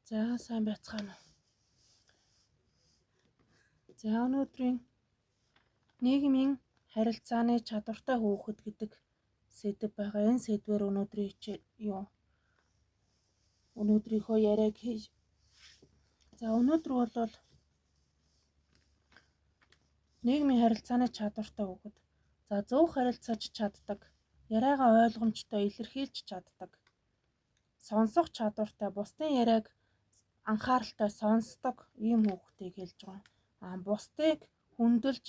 За сайн байцгаана. За өнөөдрийн нийгмийн харилцааны чадвартай хүүхэд гэдэг сэдэв байгаа. Энэ сэдвээр өнөөдрийнхөө яриаг хийж. За өнөөдөр бол нийгмийн харилцааны чадвартай хүүхэд. За зөв харилцаж чаддаг, яриагаа ойлгомжтой илэрхийлж чаддаг, сонсох чадвартай, бусдын яриаг анхааралтай сонсдог ийм хүүхдийг хэлж байгаа. Бусдыг хүндэлж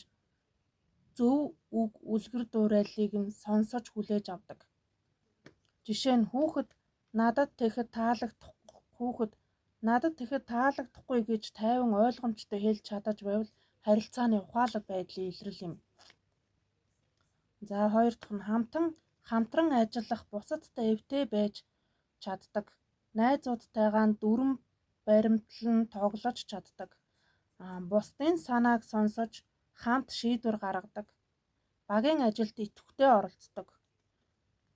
зөв үг үлгэр дуурайллыг нь сонсож хүлээж авдаг. Жишээ нь хүүхэд надад тэгэхэд таалагдахгүй гэж тайван ойлгомжтой хэлж чадаж байвал харилцааны ухаалаг байдлын илрэл юм. За хоёр дахь нь хамтран ажиллах, бусадтай эвтэй байж чаддаг. Найзуудтайгаа дүрм баримтлан тоглож чаддаг. Бусдын санааг сонсож хамт шийдвэр гаргадаг. Багийн ажилд идэвхтэй оролцдог.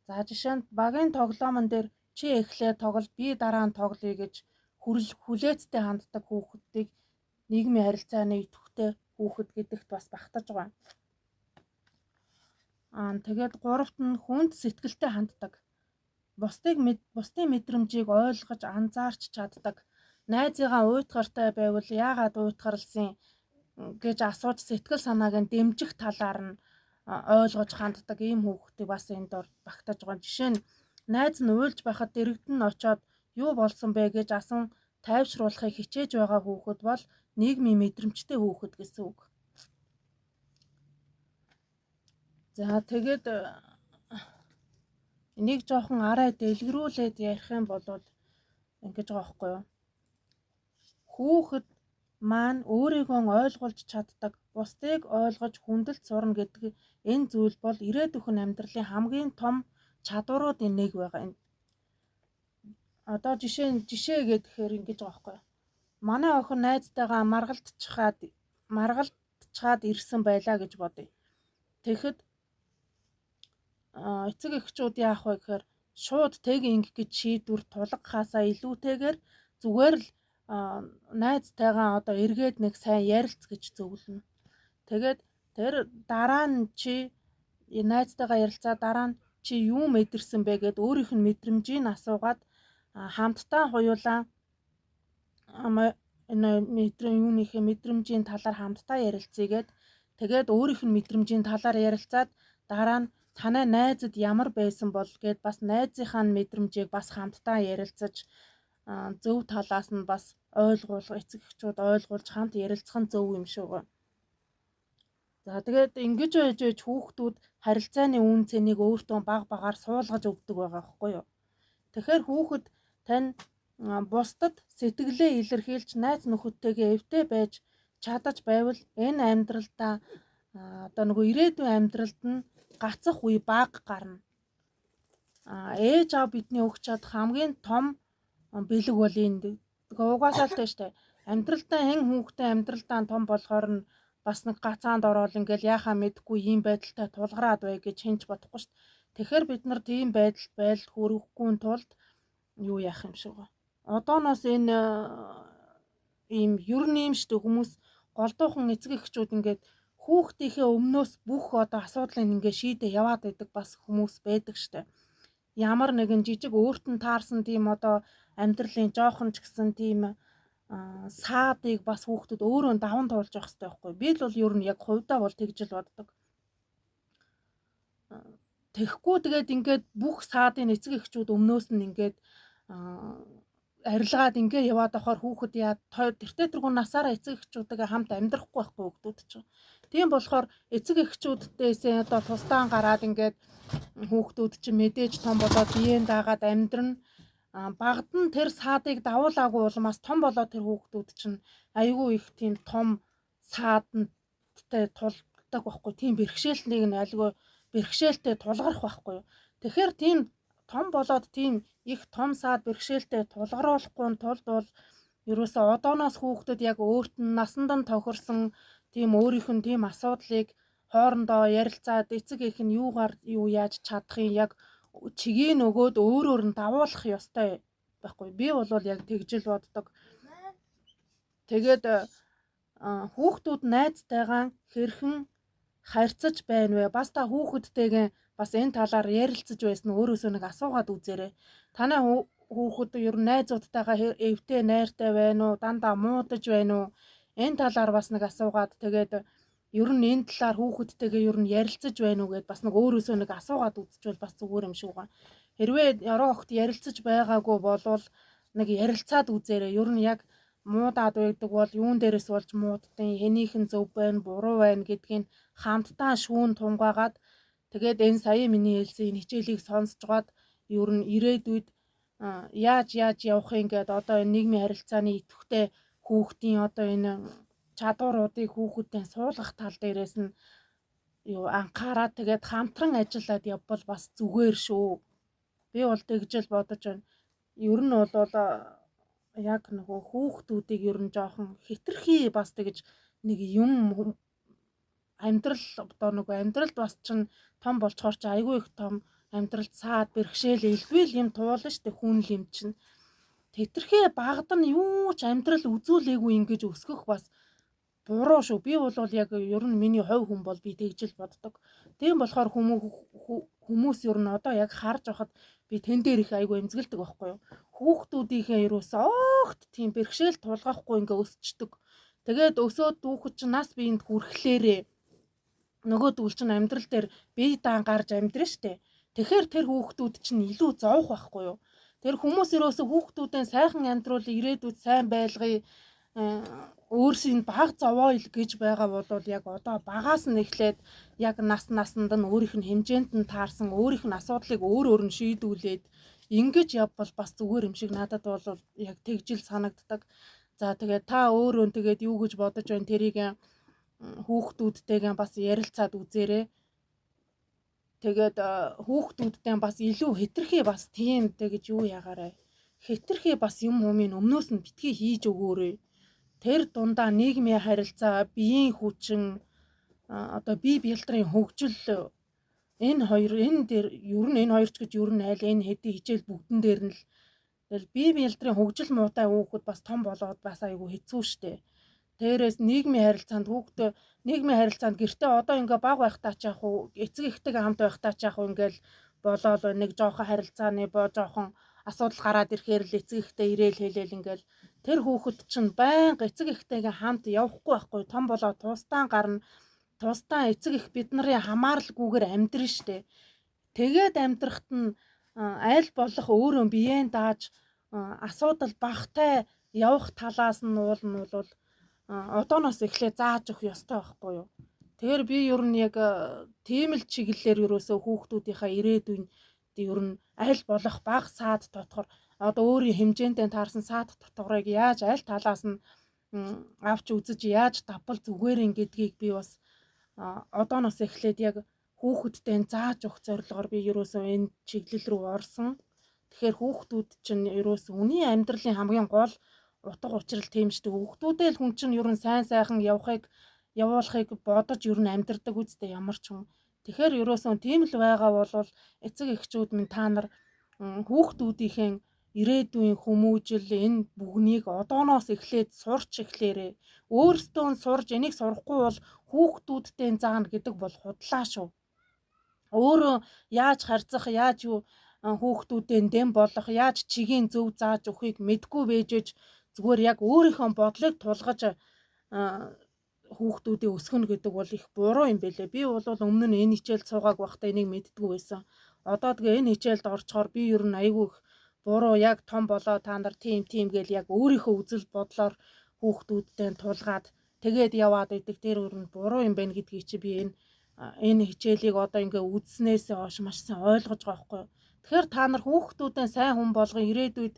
За жишээ нь багийн тоглоомон дээр чи эхлээ тоглол, би дараа нь тоглоё гэж хүлээцтэй ханддаг хүүхдийг нийгмийн харилцааны идэвхтэй хүүхэд гэдэгт бас багтаж байгаа. Тэгээд гуравт нь хүнд сэтгэлтэй ханддаг. Бусдын мэдрэмжийг ойлгож анзаарч чаддаг. Найзыгаа уйтгартай байвал яагаад уйтгарлсан гэж асууж сэтгэл санааг нь дэмжих талаар нь ойлгож ханддаг ийм хүүхдийг бас энд багтаж байгаа. Жишээ нь найз нь уйлж байхад дэрэгдэн нь очоод юу болсон бэ гэж асан тайвшруулахыг хичээж байгаа хүүхэд бол нийгмийн мэдрэмжтэй хүүхэд гэсэн үг. За тэгээд энийг жоохон арай дэлгэрүүлээд ярих юм бол ингэж байгаа байхгүй юу? Хүүхэд маань өөрийгөө ойлгуулж чаддаг, бусдыг ойлгож хүндэлж сурна гэдэг энэ зүйл бол ирээдүйн амьдралын хамгийн том чадваруудын нэг байгаа юм. Одоо жишээ гэхээр ингэж байгаа байхгүй юу? Манай охин найзтайгаа маргалтчаад ирсэн байлаа гэж бодъё. Тэгэхэд эцэг эхчүүд яах вэ гэхээр шууд тэг инг гэж шийдвэр тулгахаасаа илүүтэйгээр зүгээр л найзтайгаа одоо эргээд нэг сайн ярилц гэж зөвлөнө. Тэгээд тэр дараа нь чи найзтайгаа ярилцаа дараа нь чи юу мэдэрсэн бэ гэд өөрийнх нь мэдрэмжийг асуугаад хамтдаа хоёулаа мэдрэмжийн талаар хамтдаа ярилцъя тэгээд өөрийнх нь мэдрэмжийн талаар ярилцаад дараа нь танай найзад ямар байсан бол гэд бас найзынхаа мэдрэмжийг бас хамтдаа ярилцаж зөв талаас нь бас эцэг эхчүүд ойлгуулж хамт ярилцах нь зөв юм шиг байна. За тэгээд ингэж байж хүүхдүүд харилцааны үн цэнийг өөртөө багаар суулгаж өгдөг байгаа байхгүй юу? Тэгэхээр хүүхэд тань бусдад сэтгэлээ илэрхийлж найз нөхөдтэйгээ эвтэй байж чадаж байвал энэ амьдралдаа одоо нөгөө ирээдүйн амьдралд нь гацах үе бага гарна. Ээж аав бидний өгч чад хамгийн том бэлэг бол энд угаасаа л тийм штэ. Амьдралдаа хэн хүүхдээ амьдралдаа том болохоор нь бас нэг гацаанд ороод ингээл яхаа мэдгүй ийм байдалтай тулгараад бай гэж хинч бодохгүй штэ. Тэгэхээр бид нар тийм байдалд хүрэхгүй тулд юу яах юм шиг ба. Одооноос энэ ийм ерний юм штэ хүмүүс голдуухан эцэг эхчүүд ингээд хүүхдийнхээ өмнөөс бүх одоо асуудлыг ингээ шийдэ яваад байдаг бас хүмүүс байдаг штэ. Ямар нэгэн жижиг өөрт нь таарсан тийм одоо амьдралын жоохон ч гэсэн тийм саадыг бас хүүхдүүд өөрөө даван туулж явах хэрэгтэй байхгүй. Би л бол ер нь яг хувьдаа бол тэгж л боддог. Тэгэхгүй тэгээд ингээд бүх саадын эцэг эхчүүд өмнөөс нь ингээд арилгаад ингээ яваад ахаар хүүхэд яа тэртээ тэргүүн насаараа эцэг эхчүүдтэйгээ хамт амьдрахгүй байхгүй хүүхдүүд чинь. Тийм болохоор эцэг эхчүүдтэйсээ одоо тусдаан гараад ингээд хүүхдүүд чинь мэдээж том болоод биеэн даагаад амьдрна. Багад нь тэр саадыг давуулаагүй улмаас том болоод тэр хүүхдүүд чинь айгүй их тийм том саадтай тулдаг байхгүй. Тийм бэрхшээлтнийг нь альгүй бэрхшээлтэй тулгарх байхгүй. Тэгэхээр тийм том болоод тийм их том саад бэрхшээлтэй тулгаруулахгүй тулд бол ерөөсөө одооноос хүүхдүүд яг өөрт нь насанд нь тохирсон тийм өөрийнх нь тийм асуудлыг хоорондоо ярилцаад эцэг эх нь юу яаж чадахын яг чигийг нөгөөд өөрөөр нь давуулах ёстой байхгүй. Би бол яг тэгж л боддог. Тэгээд хүүхдүүд найзтайгаа хэрхэн харьцаж байна вэ? Бас та хүүхэдтэйгээ бас энэ талаар ярилцаж байсан өөрөөсөө нэг асуугаад үзээрэй. Танай хүүхэд ер нь найзуудтайгаа эвтэй найртай байна уу? Дандаа муудаж байна уу? Энэ талаар бас нэг асуугаад тэгээд ер нь энэ талаар хүүхэдтэйгээ ер нь ярилцаж байна уу гэд бас нэг өөрөөсөө нэг асуугаад үзчихвэл бас зүгээр юм шиг байна. Хэрвээ яруу огт ярилцаж байгаагүй болвол нэг ярилцаад үзээрэй. Ер нь яг муудаад байдаг бол юун дээрээс болж муудтын, хэнийх нь зөв байна, буруу байна гэдгийг хамтдаа шүүн тунгаагаад тэгээд энэ сая миний хэлсэн энэ хичээлийг сонсцоод ер нь ирээдүйд яаж явах юм гээд одоо энэ нийгмийн харилцааны идэвхтэй хүүхдийн одоо энэ чадваруудыг хүүхдэд суулгах тал дээрээс нь юу анхаараад тэгээд хамтран ажиллаад явбал бас зүгээр шүү. Би бол тэгж л бодож байна. Ер нь бол яг нөгөө хүүхдүүдийг ер нь жоохон хитрхи бас тэгж нэг юм амьдрал одоо нөгөө амьдралд бас чинь том болчоор чи айгүй их том амьдралд саад бэрхшээл элбэл юм туулна штэ хүн л юм чинь. Хитрхи багад нь юу ч амьдрал үзүүлээгүй ингэж өсгөх бас буруу шүү. Би бол яг ер нь миний хувь хүн бол би тэгж л боддог. Тийм болохоор хүмүүс ер нь одоо яг харж байхад би тэн дээр их айгүй эмзэгэлдэг байхгүй юу? Хүүхдүүдийнхээ ерөөсөө огт тийм бэрхшээл тулгахгүй ингээ өсчдөг. Тэгээд өсөөд дүүхэд чинь нас биеинд хүрэхлээрээ нөгөө дүүл чинь амьдрал дээр бие даан гарч амьдрэн штэ. Тэгэхээр тэр хүүхдүүд чинь илүү зовх байхгүй юу? Тэр хүмүүс ерөөсөө хүүхдүүдээ сайхан амьдруул ирээдүйд сайн байлгая өөрсийн баг зовоо ил гэж байгаа бол яг одоо багаас нь эхлээд яг насанд нь өөрийнх нь хэмжээнд нь таарсан өөрийнх нь асуудлыг өөр нь шийдүүлээд ингэж явбал бас зүгээр юм шиг надад бол яг тэгжил санагддаг. За тэгээд та өөрөө тэгээд юу гэж бодож байна тэрийг хүүхдүүдтэйгээ бас ярилцаад үзээрэй. Тэгээд хүүхдүүдтэй бас илүү хитрхи бас тийм тэгж юу ягаарай. Хитрхи бас юм өмнөөс нь битгий хийж өгөөрэй. Тэр дундаа нийгмийн харилцаа, биеийн хүчин, одоо бие бэлтрийн хөгжил энэ дээр ер нь энэ хоёр ч гэж ер нь айл энэ хэдий хичээл бүгдэн дээр нь л тэгэл бие бэлтрийн хөгжил муутай хүүхэд бас том болоод бас айгүй хэцүү шттэ. Тэрээс нийгмийн харилцаанд гэртээ одоо ингээ баг байхтаа ч яах уу, эцэг эхтэйгээ хамт байхтаа ч яах уу ингээл болоод нэг жоохон харилцааны жоохон асуудал гараад ирэхээр л эцэг эхтэй ирээл хэлээл ингээл тэр хүүхэд чинь байнга эцэг эхтэйгээ хамт явахгүй байхгүй том болоод тусдаан гарна. Тусдаан эцэг их бид нарын хамааралгүйгээр амьдрэн штэ. Тэгээд амьдрахт нь аль болох өөрөө биеэн дааж асуудал багтай явах талаас нь бол одооноос эхлээ зааж өгөх ёстой байхгүй юу. Тэгэхээр би ер нь яг тийм л чиглэлээр ерөөсөө хүүхдүүдийнхаа ирээдүйн ер нь аль болох баг саад дотор одоо өөрийн хэмжээндээ таарсан саад дотгорыг яаж аль талаас нь авч үзэж яаж давбал зүгээр юм гэдгийг би бас одооноос эхлээд яг хүүхэдтэй зааж өгөх зорилгоор би ерөөсөө энэ чиглэл рүү орсон. Тэгэхээр хүүхдүүд чинь ерөөсөө үний амьдралын хамгийн гол утга учир л тийм шүү дээ. Хүүхдүүдээ л хүн чинь ер нь сайхан явуулахыг бодож ер нь амьдрдаг үстэй ямар ч юм. Тэгэхээр ерөөсөө тийм л байгаа бол эцэг эхчүүд минь та нар хүүхдүүдийнхээ ирээдүйн хүмүүжил энэ бүгнийг одооноос эхлээд сурч эхлээрээ. Өөрсдөө нь сурж энийг сурахгүй бол хүүхдүүдтэй заана гэдэг бол худлаа шүү. Өөрөө яаж харьцах, яаж хүүхдүүдээ дэм болох, яаж чигийн зөв зааж өгөхийг мэдгүй бэжэж зүгээр яг өөрийнхөө бодлыг тулгаж хүүхдүүдээ өсгөнө гэдэг бол их буруу юм бэлээ. Би бол өмнө нь энэ хичээлд суугааг байхдаа энийг мэддэггүй байсан. Одоо тэгээ энэ хичээлд орчхоор би ер нь айгүй их буруу яг том болоо та нар тийм гэл яг өөрийнхөө үзэл бодлоор хүүхдүүдтэй тулгаад тэгээд яваад идэг тэр ер нь буруу юм байна гэдгийг чи би энэ хичээлийг одоо ингээ үзснээс хойш маш сайн ойлгож байгаа байхгүй. Тэгэхээр та нар хүүхдүүдээ сайн хүн болгоо ирээдүйд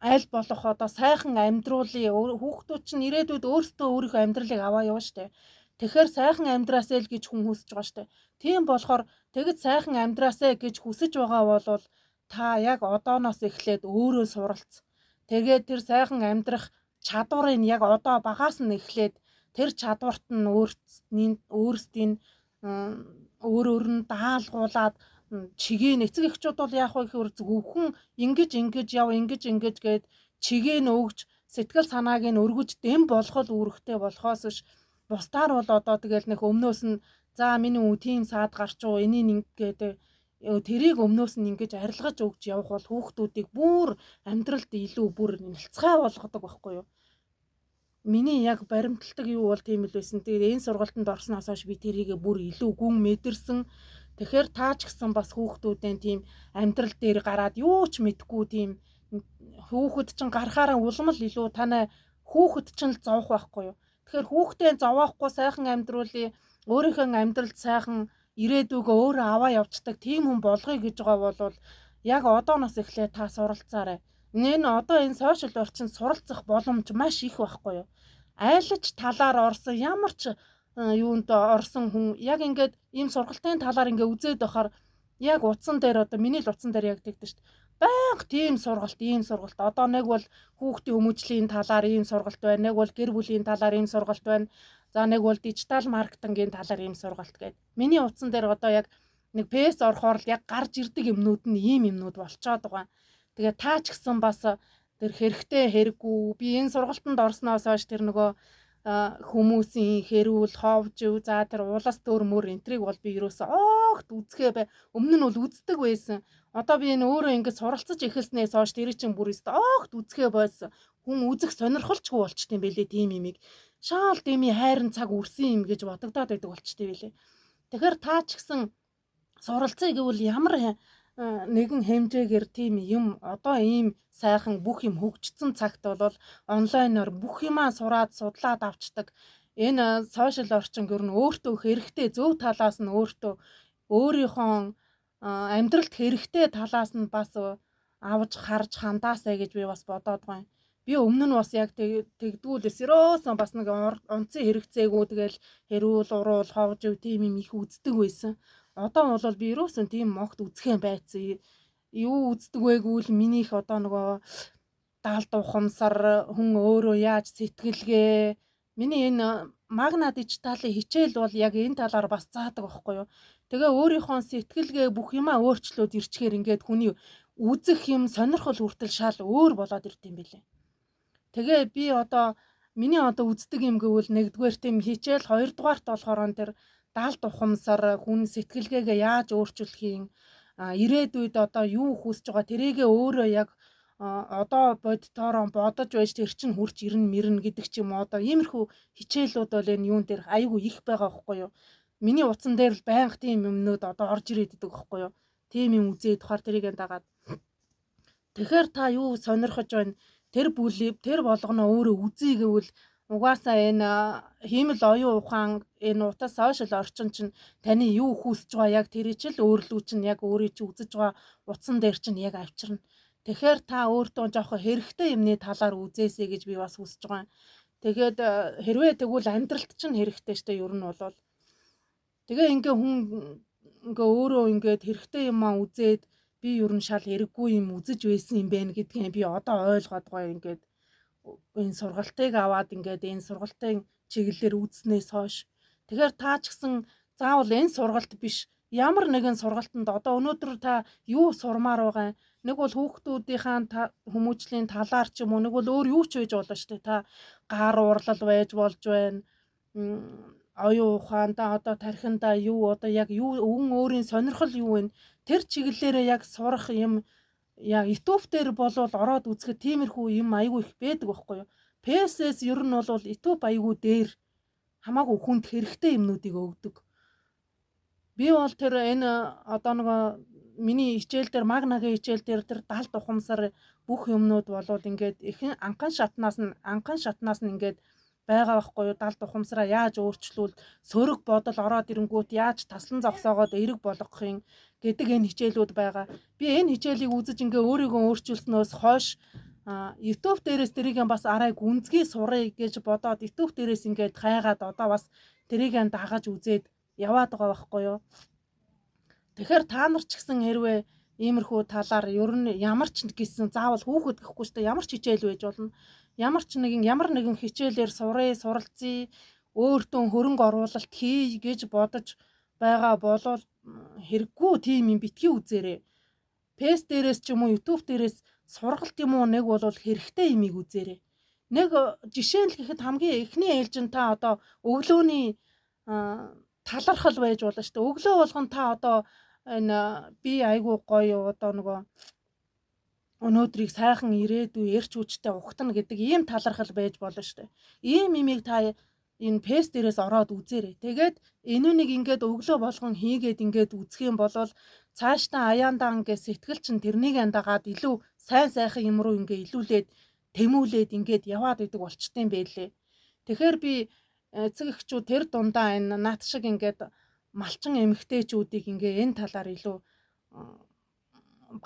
аль болох одоо сайхан амьдруулъя. Хүүхдүүд чинь ирээдүйд өөрсдөө өөрийнхөө амьдралыг аваа явна штэ. Тэгэхээр сайхан амьдраасай л гэж хүн хүсэж байгаа штэ. Тийм болохоор тэгэд сайхан амьдраасай гэж хүсэж байгаа бол та яг одооноос эхлээд өөрөө суралц. Тэгээд тэр сайхан амьдрах чадварыг яг одоо багаас нь эхлээд тэр чадварт нь өөрсдийн өөрөөр нь даалгуулад чигийн эцэг эхчүүд бол яах вэ гэхээр зөвхөн ингэж яв гэд чигээ нь өгж сэтгэл санааг нь өргөж дэм болгол үүрэгтэй болохоос ш бусдаар бол одоо тэгэл нэг өмнөөс нь за миний үү тийм саад гарчуу энийг ингээд тэрийг өмнөөс нь ингэж арилгаж өгч явах бол хүүхдүүдийг бүр амьдралд илүү бүр нэлцгай болгодог байхгүй юу. Миний яг баримталдаг юу бол тийм л байсан. Тэгээд энэ сургалтанд орсноос хойш би тэрийгэ бүр илүү гүн мэдэрсэн. Тэгэхээр таа ч гэсэн бас хүүхдүүдэн тийм амьдрал дээр гараад юу ч мэдгүй тийм хүүхэд чинь гарахаараа уламл илүү танай хүүхэд чинь л зовох байхгүй юу. Тэгэхээр хүүхдээ зовоохгүй сайхан амьдруулъя, өөрийнхөө амьдралд сайхан ирээдүгөө өөрөө аваа явцдаг тийм хүн болгоё гэж байгаа бол яг одооноос эхлээд та суралцаарай. Энэ одоо энэ сошиал орчинд суралцах боломж маш их байхгүй юу. Айлч талаар орсон ямар ч юунд орсон хүн яг ингээд ийм сургалтын талаар ингээ үзээд байхаар яг утсан дээр одоо миний л утсан дээр яг тэгдэж шүү дээ. Баян тийм сургалт, ийм сургалт. Одоо нэг бол хүүхдийн хүмүүжлийн талаар ийм сургалт байна, нэг бол гэр бүлийн талаар ийм сургалт байна. За нэг бол дижитал маркетингийн талаар ийм сургалт гэдэг. Миний утсан дээр одоо яг нэг пэс орохоор л яг гарч ирдэг юмнууд нь ийм юмнууд болцоод байгаа. Тэгээ таа ч гэсэн бас тэр хэрэгтэй хэрэггүй. Би энэ сургалтанд орсноос хойш тэр нөгөө хүмүүсийн хэрүүл, ховжив, за тэр улас төр мөр энтриг бол би ерөөсөө огт үзэхээ бай. Өмнө нь бол үздэг байсан. Одоо би энэ өөрөө ингэж суралцаж эхэлснээс хойш тэр чинь бүр өстө огт үзэхээ байсан. Хүн үзэх сонирхолчгүй болчтой юм бэлээ тийм имийг. Шаал дими хайрын цаг үрсэн юм гэж бодогдоод байдаг болчтой байлээ. Тэгэхээр таа ч гэсэн суралцъя гэвэл ямар нэгэн хэмжээгээр тийм юм одоо ийм сайхан бүх юм хөгжсөн цагт бол онлайнаар бүх юмаа сураад судлаад авчдаг. Энэ сошиал орчин гэр нь өөртөө хэрэгтэй зөв талаас нь өөртөө өөрийнхөө амьдралд хэрэгтэй талаас нь бас авж харж хандаасаа гэж би бас бодоод байна. Би өмнө нь бас яг тэгдгүүлээс ерөөсөн бас нэг онцын хэрэгцээгүй тэгэл хэрүүл уруул ховжив тийм юм их үздэг байсан. Одоо бол би ерөөсөн тийм могт үзэх юм байцсан. Юу үздэг вэ гэвэл минийх одоо нөгөө даалд ухамсар хүн өөрөө яаж сэтгэлгээ миний энэ магна дижиталын хичээл бол яг энэ талаар бас заадаг байхгүй юу. Тэгээ өөрийнхөө сэтгэлгээ бүх юмаа өөрчлөөд ирчихээр ингээд хүний үзэх юм сонирхол хүртэл шал өөр болоод ирд юм билээ. Тэгээ би одоо миний одоо үздэг юм гэвэл нэгдүгээр тийм хичээл, хоёрдугаарт болохоор он тэр даалд ухамсар хүн сэтгэлгээгээ яаж өөрчилөхийг ирээдүйд одоо юу хүсэж байгаа тэрийгээ өөрөө яг одоо бодтоороо бодож байж тэр чин хурц ирнэ мэрнэ гэдэг ч юм уу одоо иймэрхүү хичээлүүд бол энэ юун дээр айгүй их байгаа байхгүй юу. Миний утсан дээр л байнга тийм юмнууд одоо орж ирээд идэг байхгүй юу. Тийм юм үзээд тухаар тэрийг дагаад. Тэгэхээр та юу сонирхож байна? Тэр болгоно өөрөө үзье гэвэл угаасаа энэ хиймэл оюун ухаан энэ утас сошиал орчин чинь таны юу хүсэж байгаа яг тэр ичл өөрлөө чинь яг өөрийн чи үзэж байгаа утсан дээр чинь яг авчирна. Тэгэхээр та өөртөө жоохон хэрэгтэй юмны талаар үзээсэй гэж би бас хүсэж байгаа. Тэгээд хэрвээ тэгвэл амьдралт чинь хэрэгтэй штэ ер нь бол. Тэгээ ингээ хүн ингээ өөрөө ингээд хэрэгтэй юмаа үзээд би ер нь шал хэрэггүй юм үзэж байсан юм байна гэдгийг би одоо ойлгоод байгаа ингээд энэ сургалтыг аваад ингээд энэ сургалтын чиглэлээр үзснээс хойш тэгэхээр та ч гэсэн заавал энэ сургалт биш ямар нэгэн сургалтанд одоо өнөөдөр та юу сурмаар байгаа нэг бол хүүхдүүдийнхаа хүмүүжлийн талаар ч юм уу нэг бол өөр юу ч байж болно шүү дээ та гар урлал байж болж байна оюун ухаанда одоо тархинда юу одоо яг юу өвөн өөрийн сонирхол юу вэ тэр чиглэлээрээ яг сурах юм яг YouTube дээр болвол ороод үзэхэд тиймэрхүү юм айгүй их байдаг байхгүй юу. PS-с ер нь бол YouTube айгүй дээр хамаагүй хүнд хэрэгтэй юмнуудыг өгдөг. Би бол тэр энэ одоо нэг миний хичээл дээр магнагийн хичээл дээр тэр даалд ухамсар бүх юмнууд болвол ингээд ихэнх анхан шатнаас нь ингээд байгаа байхгүй юу. Даалд ухамсараа яаж өөрчлүүл сөрөг бодол ороод ирэнгүүт яаж таслан зогсоогоод эерэг болгохын гэдэг энэ хичээлүүд байгаа. Би энэ хичээлийг үзэж ингээ өөрийгөө өөрчилснөөс хойш YouTube дээрээс тэрийг бас арай гүнзгий сурыг гэж бодоод YouTube дээрээс ингээд хайгаад одоо бас тэрийг дагаж үзээд яваад байгаа байхгүй юу. Тэгэхээр та нар ч гэсэн хэрвээ иймэрхүү талаар ер нь ямар ч гэсэн заавал хүүхэд гэхгүй шүү дээ ямар ч хичээл байж болно. Ямар нэгэн хичээлээр суралцъя өөртөө хөрөнгө оруулалт хий гэж бодож байгаа болол хэрэггүй тийм юм битгий үзээрэй. Фэйс дээрээс ч юм уу YouTube дээрээс сургалт юм уу нэг бол хэрэгтэй юмыг үзээрэй. Нэг жишээ нь гэхэд хамгийн эхний ээлжин та одоо өглөөний талархал байж болно шүү дээ. Өглөө болгон та одоо энэ би айгуу гоё одоо нөгөө өнөөдрийг сайхан ирээдүй эрч хүчтэй ухтана гэдэг ийм талархал байж болно шүү дээ. Ийм имийг та энэ фэйс дээрээс ороод үзээрэй. Тэгээд энүүнийг ингээд өглөө болгон хийгээд ингээд үзэх юм бол цаашдаа аяандаа ингээд сэтгэл чинь тэрнийг андагаад илүү сайн сайхан юм руу ингээд илүүлээд тэмүүлээд ингээд яваад идэг болчтой юм байлээ. Тэгэхээр би эцэг эхчүүд тэр дундаа энэ нат шиг ингээд малчин эмэгтэйчүүдийг ингээ энэ талаар илүү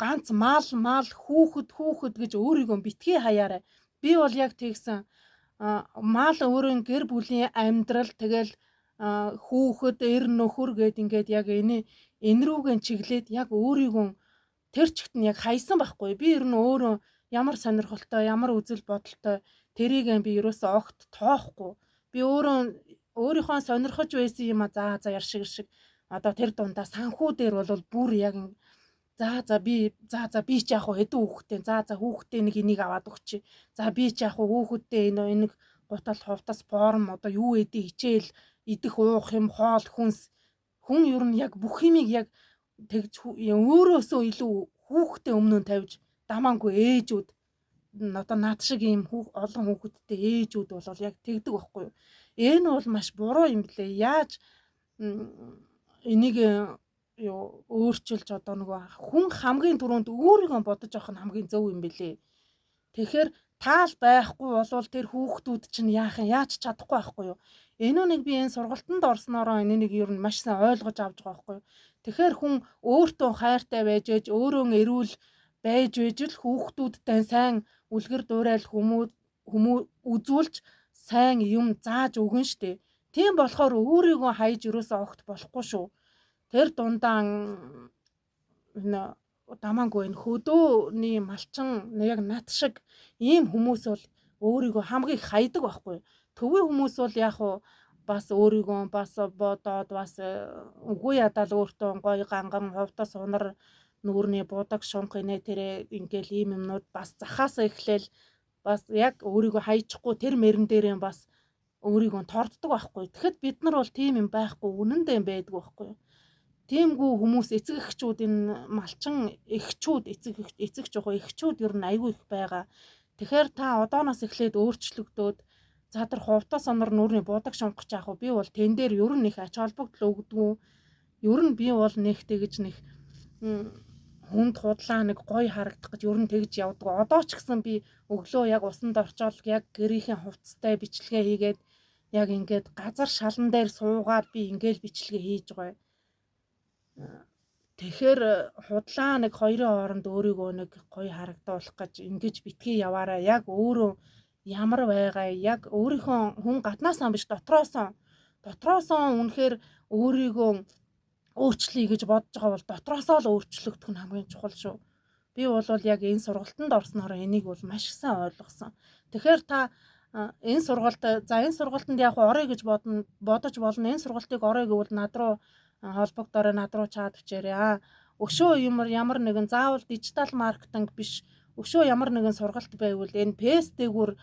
ганц мал хүүхэд гэж өөрийгөө битгий хаяарай. Би бол яг тэгсэн мал өөрийн гэр бүлийн амьдрал тэгэл хүүхэд эр нөхөр гэд ингээд яг энэ рүүгэн чиглээд яг өөрийгөө тэр чигт нь яг хайсан байхгүй. Би ер нь өөрөө ямар сонирхолтой, ямар үзэл бодолтой тэрийг би ерөөсөө огт тоохгүй. Би өөрийнхөө сонирхож байсан юм за яршиг одоо тэр дундаа санхүү дээр бол бүр яг би ч яах вэ хэдэн хүүхэдтэй хүүхэдтэй нэг энийг аваад өгчий. За би ч яах вэ хүүхэдтэй энэ гутал хувтас форм одоо юу эдээ хичээл идэх уух юм хоол хүнс хүн ер нь яг бүх юмыг яг тэгж өөрөөсөө илүү хүүхэдтэй өмнө нь тавьж дамаангүй ээжүүд одоо над шиг ийм олон хүүхэдтэй ээжүүд бол яг тэгдэг байхгүй юу. Энэ бол маш буруу юм блэ. Яаж энийг өөрчилж одоо нөгөө хүн хамгийн түрүүнд өөрийгөө бодож авах нь хамгийн зөв юм бэлээ. Тэгэхээр таал байхгүй болвол тэр хүүхдүүд чинь яаж чадахгүй байхгүй юу. Энэ би энэ сургалтанд орсноороо энийг ер нь маш сайн ойлгож авч байгаа байхгүй юу. Тэгэхээр хүн өөртөө хайртай байж ээж өөрөө эрүүл байж л хүүхдүүдтэй сайн үлгэр дуурайл үзүүлж сайн юм зааж өгнө штэ. Тийм болохоор өөрийгөө хайж ерөөсөө огт болохгүй шүү. Тэр дундаа дамаангүй энэ хөдөөний малчин яг нат шиг ийм хүмүүс бол өөрийгөө хамгийн хайдаг байхгүй. Төвийн хүмүүс бол яг бас өөрийгөө бас бодоод бас үгүй ядал өөртөө гоё ганган хувтас унар нүүрний будаг шунх тэрэ ингээл ийм юмнууд бас захаасаа эхлээл бас яг өөрийгөө хайчихгүй тэр мөрөн дээрээ бас өөрийгөө торддог байхгүй. Тэгэхэд бид нар бол тийм юм байхгүй үнэндээ байдгүй байхгүй. Тиймгүй хүмүүс эцэг эхчүүд энэ малчин эхчүүд эцэг жохоо эхчүүд ер нь айгүй их байгаа. Тэгэхээр та одооноос эхлээд өөрчлөгдөөд за тэр хувтас онор нүрний будаг шунгах яах вэ? Би бол тэн дээр ер нь их ач холбогдол өгдөггүй. Ер нь би бол нэг тэгж нэг хүнд худлаа нэг гоё харагдах гэж ер нь тэгж явдаг. Одоо ч гэсэн би өглөө яг усанд орчоод яг гэрийнхэн хувцастай бичлэгээ хийгээд яг ингээд газар шалан дээр суугаад би ингээл бичлэгээ хийж байгаа. Тэгэхээр худлаа нэг хоёрын хооронд өөрийгөө нэг гоё харагдуулах гэж ингэж битгий яваараа яг өөрөө ямар байгаа яг өөрийнхөө хүн гаднаасаа биш дотроосоо үнэхээр өөрийгөө өөрчлөе гэж бодож байгаа бол дотроосоо л өөрчлөгдөх нь хамгийн чухал шүү. Би бол яг энэ сургалтанд орсноороо энийг бол маш сайн ойлгосон. Тэгэхээр та энэ сургалтанд яг орё гэж бодож болно. Энэ сургалтыг орё гэвэл над руу холбогдорой над руу чаад өчээрээ. Өшөө ямар нэгэн заавал дижитал маркетинг биш. Өшөө ямар нэгэн сургалт байвал энэ фэйс дээгүүр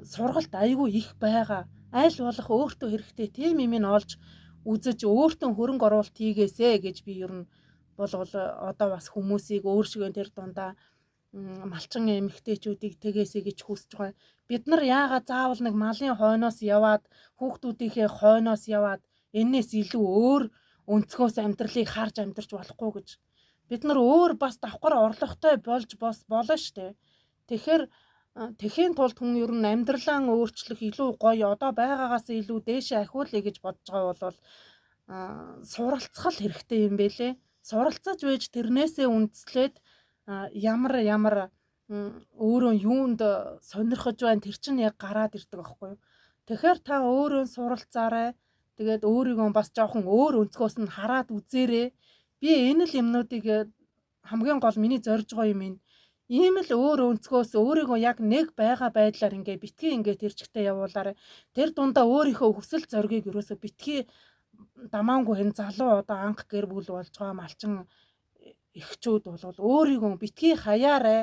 сургалт айгүй их байгаа. Аль болох өөртөө хэрэгтэй тийм юм ин олж үзэж өөртөө хөрөнгө оруулалт хийгээсэ гэж би ер нь бол одоо бас хүмүүсийг өөршгөө тэр дундаа малчин эмэгтэйчүүдийг тэгээсэ гэж хүсэж байгаа. Бид нар яагаад заавал нэг малын хойноос яваад хүүхдүүдийнхээ хойноос яваад энээс илүү өөр өнцгөөс амьдралыг харж амьдарч болохгүй гэж. Бид нар өөр бас давхар орлоготой болж болно штэ. Тэгэхээр тэхийн тулд хүн ер нь амьдралаа өөрчлөх илүү гоё одоо байгаагаас илүү дээшээ ахиулъя гэж бодож байгаа бол суралцах хэрэгтэй юм бэлээ. Суралцаж байж тэрнээсээ үндэслээд ямар өөрөө юунд сонирхож байна тэр чинь яг гараад ирдэг байхгүй юу. Тэгэхээр та өөрөө суралцаарай. Тэгээд өөрийгөө бас жоохон өөр өнцгөөс нь хараад үзээрэй. Би энэ л юмнуудыг хамгийн гол миний зорж байгаа юм ин. Ийм л өөр өнцгөөс өөрийгөө яг нэг байгаа байдлаар битгий тэр чигтээ явуулаарай. Тэр дундаа өөрийнхөө хүсэл зоригийг ерөөсө битгий дамаангүй хэн залуу одоо анх гэр бүл болж байгаа малчин эхчүүд бол өөрийгөө битгий хаяарай.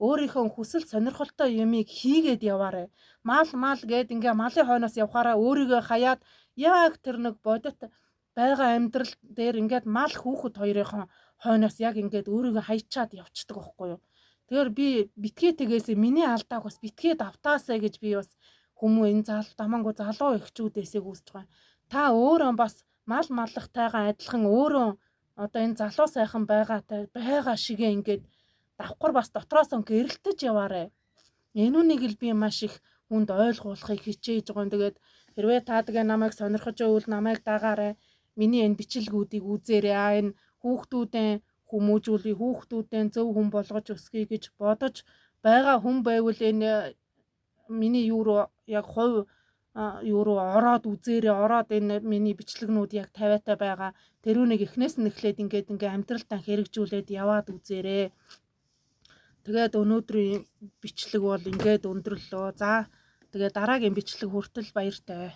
Өөрийнхөө хүсэл сонирхолтой юмыг хийгээд яваарай. Мал гээд ингээ малын хойноос явхаараа өөрийгөө хаяад яг тэр нэг бодит байгаа амьдрал дээр ингээд мал хүүхэд хоёрын хойноос яг ингээд өөрийгөө хайчаад явцдаг байхгүй юу. Тэгэхээр би битгий тэгээсээ миний алдааг бас битгий давтаасаа гэж би бас хүмүүс энэ дамаангүй залуу эхчүүдээсээ хүсэж байгаа. Та өөрөө бас мал маллахтайгаа адилхан өөрөө одоо энэ залуу сайхан байгаа шигээ ингээд давхар бас дотроос нь гэрэлтэж яваарэ. Энүүнийг л би маш их хүнд ойлгуулахыг хичээж байгаа. Тэгээд хэрвээ та тэгээ намайг сонирхож байвал намайг дагаарай. Миний энэ бичлэгүүдийг үзээрэй. Энэ хүүхдүүдээ хүмүүжүүлээ, хүүхдүүдээ зөв хүн болгож өсгөе гэж бодож байгаа хүн байвал энэ миний юу руу яг хувь юу руу ороод үзээрэй. Ороод энэ миний бичлэгнүүд яг тавиатай байгаа. Тэрүүнийг эхнээс нь эхлээд ингээд амьдралтаа хэрэгжүүлээд яваад үзээрэй. Тэгээд өнөөдрийн бичлэг бол ингээд өндөрлөө. За тэгээд дараагийн бичлэг хүртэл баяртай.